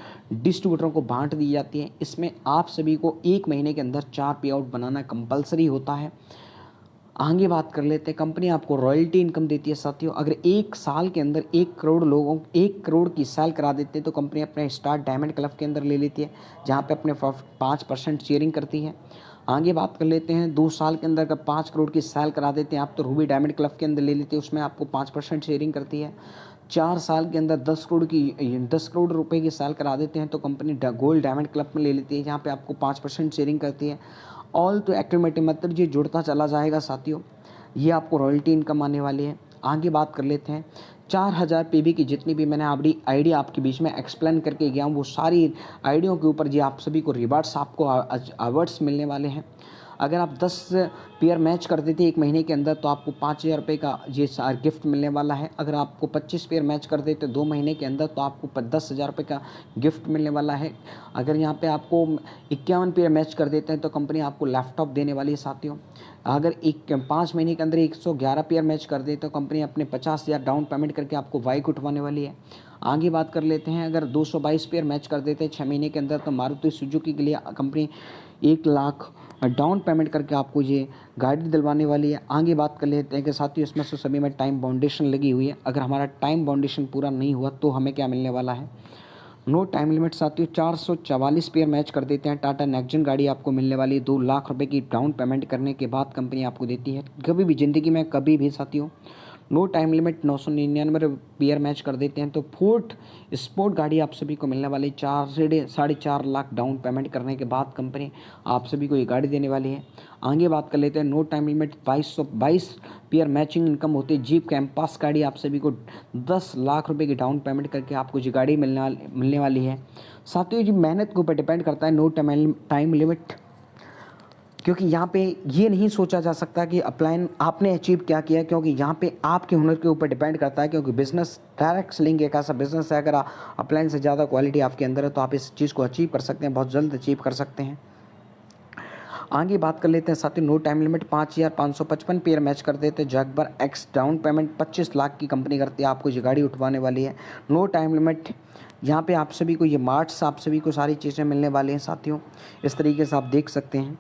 डिस्ट्रीब्यूटरों को बांट दी जाती है। इसमें आप सभी को 1 महीने के अंदर 4 पे आउट बनाना कंपलसरी होता है। आगे बात कर लेते हैं, कंपनी आपको रॉयल्टी इनकम देती है। साथियों, अगर 1 साल के अंदर 1 करोड़ लोगों 1 करोड़ की सेल करा देते हैं तो कंपनी अपने स्टार डायमंड क्लब के अंदर ले लेती है जहाँ पे अपने 5% शेयरिंग करती है। आगे बात कर लेते हैं, 2 साल के अंदर अगर 5 करोड़ की सेल करा देते हैं आप तो रूबी डायमंड क्लब के अंदर ले लेते हैं, उसमें आपको 5% शेयरिंग करती है। 4 साल के अंदर 10 करोड़ रुपए की सेल करा देते हैं तो कंपनी गोल्ड डायमंड क्लब में ले लेती है जहाँ पे आपको 5% शेयरिंग करती है। ऑल तो एक्टिविटी मतलब ये जुड़ता चला जाएगा साथियों, ये आपको रॉयल्टी इनकम आने वाली है। आगे बात कर लेते हैं, 4000 पीबी की जितनी भी मैंने आइडिया आपके बीच में एक्सप्लेन करके गया हूँ वो सारी आइडियों के ऊपर जी आप सभी को रिवार्ड्स आपको अवार्ड्स मिलने वाले हैं। अगर आप 10 पेयर मैच कर देते 1 महीने के अंदर तो आपको 5,000 रुपये का ये गिफ्ट मिलने वाला है। अगर आपको 25 पेयर मैच कर देते 2 महीने के अंदर तो आपको 10,000 रुपये का गिफ्ट मिलने वाला है। अगर यहाँ पे आपको 51 पेयर मैच कर देते हैं तो कंपनी आपको लैपटॉप देने वाली है। साथियों, अगर 5 महीने के अंदर 111 पेयर मैच कर दे तो कंपनी अपने 50,000 डाउन पेमेंट करके आपको बाइक उठवाने वाली है। आगे बात कर लेते हैं, अगर 222 पेयर मैच कर देते हैं 6 महीने के अंदर तो मारुति सुजुकी के लिए कंपनी 1 लाख डाउन पेमेंट करके आपको ये गाड़ी दिलवाने वाली है। आगे बात कर लेते हैं कि साथियों इसमें से सभी में टाइम बाउंडेशन लगी हुई है, अगर हमारा टाइम बाउंडेशन पूरा नहीं हुआ तो हमें क्या मिलने वाला है, नो टाइम लिमिट। साथियों, 444 पेयर मैच कर देते हैं टाटा नेक्सजन गाड़ी आपको मिलने वाली है 2 लाख रुपए की डाउन पेमेंट करने के बाद कंपनी आपको देती है। कभी भी ज़िंदगी में कभी भी साथियों no time limit 999 pair match कर देते हैं तो फोर्ट स्पोर्ट गाड़ी आप सभी को मिलने वाली 4.5 लाख डाउन पेमेंट करने के बाद कंपनी आप सभी को ये गाड़ी देने वाली है। आगे बात कर लेते हैं, no time limit 2222 pair matching income होती है जीप कैंपस गाड़ी आप सभी को 10 लाख रुपए की डाउन पेमेंट करके आपको ये गाड़ी मिलने वाली है। साथियों, जी मेहनत के ऊपर डिपेंड करता है नो टाइम लिमिट, क्योंकि यहाँ पे ये नहीं सोचा जा सकता कि अपलाइन आपने अचीव क्या किया, क्योंकि यहाँ पे आपके हुनर के ऊपर डिपेंड करता है। क्योंकि बिजनेस डायरेक्ट सेलिंग एक ऐसा बिजनेस है, अगर अपलाइन से ज़्यादा क्वालिटी आपके अंदर है तो आप इस चीज़ को अचीव कर सकते हैं, बहुत जल्द अचीव कर सकते हैं। आगे बात कर लेते हैं साथियों, no time limit 5,555 pair match कर देते हैं Jaguar X down payment 25 lakh की कंपनी करती है, आपको ये गाड़ी उठवाने वाली है। नो टाइम लिमिट यहाँ पे आप सभी को ये मार्ट्स आप सभी को सारी चीज़ें मिलने वाली हैं। साथियों, इस तरीके से आप देख सकते हैं।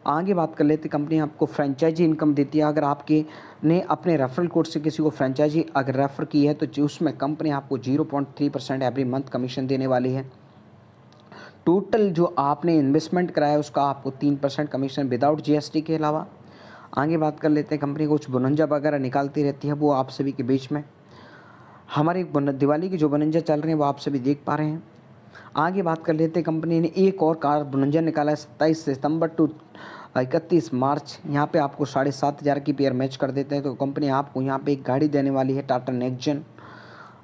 आगे बात कर लेते हैं, कंपनी आपको फ्रेंचाइजी इनकम देती है। अगर आपके ने अपने रेफरल कोड से किसी को फ्रेंचाइजी अगर रेफ़र की है तो उसमें कंपनी आपको 0.3% एवरी मंथ कमीशन देने वाली है। टोटल जो आपने इन्वेस्टमेंट कराया है उसका आपको 3% कमीशन विदाउट जीएसटी के अलावा। आगे बात कर लेते हैं, कंपनी कुछ बोनंजा वगैरह निकालती रहती है, वो आप सभी के बीच में हमारी दिवाली की जो बोनंजा चल रहे हैं वो आप सभी देख पा रहे हैं। आगे बात कर लेते हैं, कंपनी ने एक और कार बोनंजा निकाला है 27 सितंबर टू 31 मार्च। यहाँ पे आपको 7,500 की पेयर मैच कर देते हैं तो कंपनी आपको यहाँ पे एक गाड़ी देने वाली है टाटा नेक्सजन।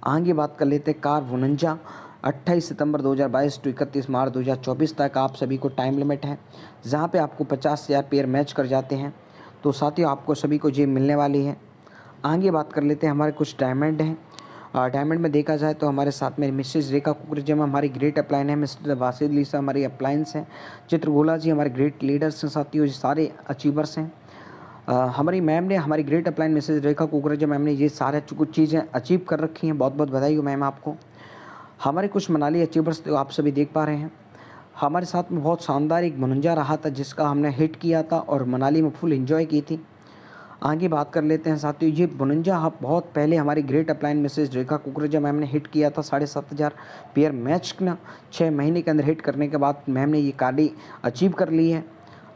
आगे बात कर लेते हैं कार बोनंजा 28 सितंबर 2022 टू 31 मार्च 2024 तक आप सभी को टाइम लिमिट है, जहां पे आपको 50,000 पेयर मैच कर जाते हैं। तो साथियों आपको सभी को ये मिलने वाली है। आगे बात कर लेते हैं हमारे कुछ डायमंड हैं। डायमंड में देखा जाए तो हमारे साथ में मिसेज रेखा कुकरेजा में हमारी ग्रेट अपलाइन है, मिस्टर वासिद लीसा हमारी अपलाइंस हैं, चित्रगोला जी हमारे ग्रेट लीडर्स हैं साथियों, ये सारे अचीवर्स हैं। हमारी मैम ने, हमारी ग्रेट अपलाइन मिसेज रेखा कुकरेजा मैम ने ये सारे कुछ चीज़ें अचीव कर रखी हैं। बहुत बहुत बधाई हो मैम आपको। हमारे कुछ मनाली अचीवर्स तो आप सभी देख पा रहे हैं। हमारे साथ में बहुत शानदार एक 49 रहा था, जिसका हमने हिट किया था और मनाली में फुल एंजॉय की थी। आगे बात कर लेते हैं साथियों, ये 52 बहुत पहले हमारी ग्रेट अपलाइन मिसेज रेखा कुकरेजा मैम ने हिट किया था। 7,500 पेयर मैच ना 6 महीने के अंदर हिट करने के बाद मैम ने ये कार्डी अचीव कर ली है।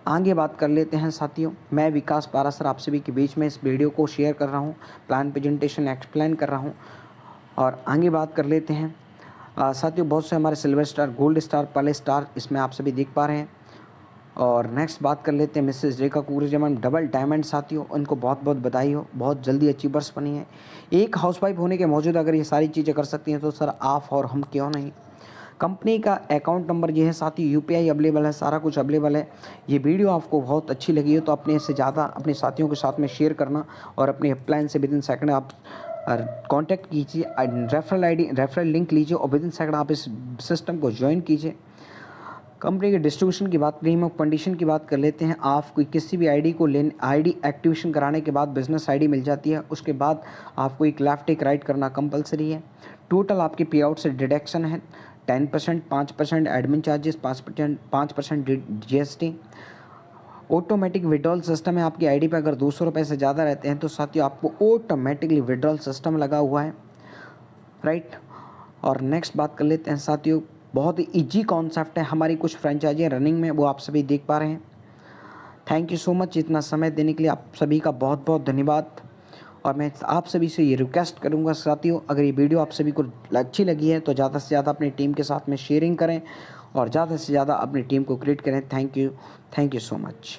आगे बात कर लेते हैं साथियों, मैं विकास पारासर आप सभी के बीच में इस वीडियो को शेयर कर रहा हूँ, प्लान प्रेजेंटेशन एक्सप्लेन कर रहा हूँ। और आगे बात कर लेते हैं साथियों, बहुत से हमारे silver star, gold star, pearl star इसमें आप सभी देख पा रहे हैं। और नेक्स्ट बात कर लेते हैं मिसेस रेखा कुकरेजा मैम डबल डायमंड साथियों, उनको बहुत बहुत बधाई हो, बहुत जल्दी अचीवर्स बनी है। एक हाउसवाइफ होने के मौजूद अगर ये सारी चीज़ें कर सकती हैं तो सर आप और हम क्यों नहीं। कंपनी का अकाउंट नंबर ये है साथियों, यूपीआई अवेलेबल है, सारा कुछ अवेलेबल है। ये वीडियो आपको बहुत अच्छी लगी हो तो अपने से ज़्यादा अपने साथियों के साथ में शेयर करना और अपने हेल्पलाइन से विद इन सेकंड आप कांटेक्ट कीजिए, रेफरल लिंक लीजिए और विद इन सेकंड आप इस सिस्टम को ज्वाइन कीजिए। कंपनी के डिस्ट्रीब्यूशन की बात, प्रीमियम ऑफ कंडीशन की बात कर लेते हैं। आपको किसी भी आईडी को लेने, आईडी एक्टिवेशन कराने के बाद बिजनेस आईडी मिल जाती है, उसके बाद आपको एक लेफ्ट एक राइट करना कंपलसरी है। टोटल आपके पे आउट से डिडक्शन है 10%, 5% admin charges, 5% GST। Automatic withdrawal system है, आपकी आईडी पे अगर 200 रुपये से ज़्यादा रहते हैं तो साथियों आपको ऑटोमेटिकली विड्रॉल सिस्टम लगा हुआ है, राइट। और नेक्स्ट बात कर लेते हैं साथियों, बहुत ही ईजी कॉन्सेप्ट है, हमारी कुछ फ्रेंचाइजियाँ रनिंग में, वो आप सभी देख पा रहे हैं। थैंक यू सो मच, इतना समय देने के लिए आप सभी का बहुत बहुत धन्यवाद। और मैं आप सभी से ये रिक्वेस्ट करूंगा साथियों, अगर ये वीडियो आप सभी को अच्छी लगी है तो ज़्यादा से ज़्यादा अपनी टीम के साथ में शेयरिंग करें और ज़्यादा से ज़्यादा अपनी टीम को क्रिएट करें। Thank you so much.